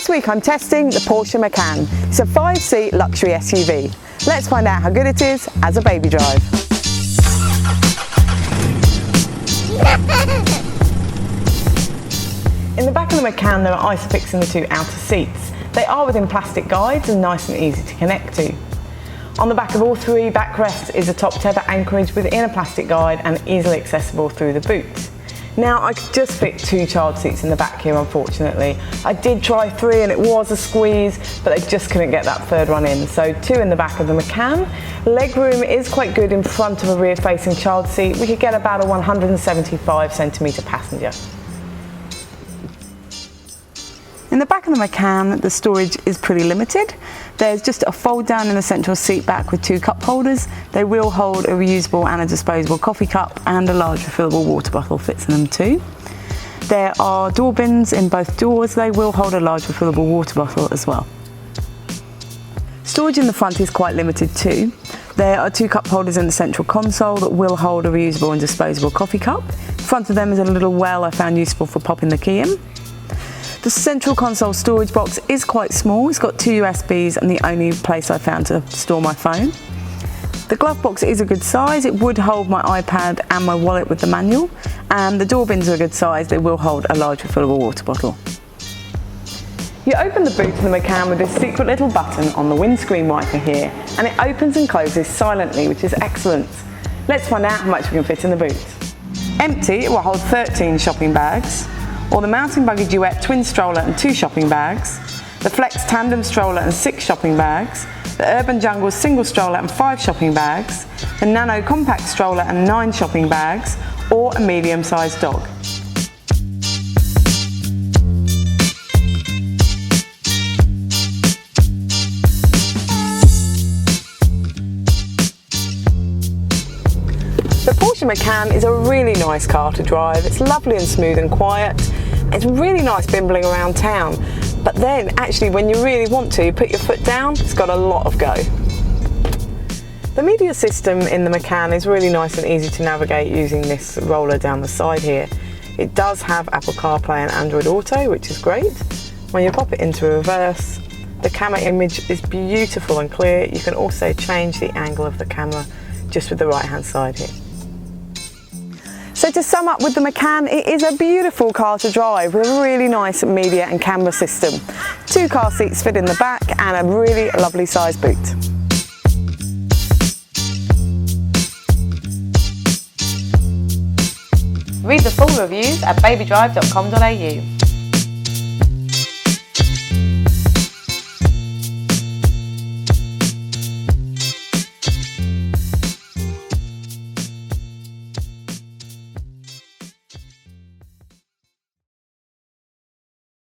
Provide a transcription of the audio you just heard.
This week I'm testing the Porsche Macan. It's a 5-seat luxury SUV. Let's find out how good it is as a baby drive. In the back of the Macan there are Isofix in the 2 outer seats. They are within plastic guides and nice and easy to connect to. On the back of all 3 backrests is a top tether anchorage within a plastic guide and easily accessible through the boot. Now I could just fit 2 child seats in the back here, unfortunately. I did try 3 and it was a squeeze, but I just couldn't get that 3rd one in. So 2 in the back of the Macan. Legroom is quite good in front of a rear facing child seat. We could get about a 175cm passenger. In the back of the Macan, the storage is pretty limited. There's just a fold down in the central seat back with 2 cup holders. They will hold a reusable and a disposable coffee cup, and a large refillable water bottle fits in them too. There are door bins in both doors. They will hold a large refillable water bottle as well. Storage in the front is quite limited too. There are 2 cup holders in the central console that will hold a reusable and disposable coffee cup. In front of them is a little well I found useful for popping the key in. The central console storage box is quite small. It's got 2 USBs and the only place I found to store my phone. The glove box is a good size. It would hold my iPad and my wallet with the manual, and the door bins are a good size. They will hold a large refillable water bottle. You open the boot of the Macan with this secret little button on the windscreen wiper here, and it opens and closes silently, which is excellent. Let's find out how much we can fit in the boot. Empty, it will hold 13 shopping bags, or the Mountain Buggy Duet twin stroller and 2 shopping bags, the Flex tandem stroller and 6 shopping bags, the Urban Jungle single stroller and 5 shopping bags, the Nano compact stroller and 9 shopping bags, or a medium-sized dog. The Porsche Macan is a really nice car to drive. It's lovely and smooth and quiet. It's really nice bimbling around town. But then, actually, when you really want to, put your foot down, it's got a lot of go. The media system in the Macan is really nice and easy to navigate using this roller down the side here. It does have Apple CarPlay and Android Auto, which is great. When you pop it into reverse, the camera image is beautiful and clear. You can also change the angle of the camera just with the right-hand side here. So to sum up with the Macan, it is a beautiful car to drive with a really nice media and camera system. 2 car seats fit in the back and a really lovely size boot. Read the full reviews at BabyDrive.com.au.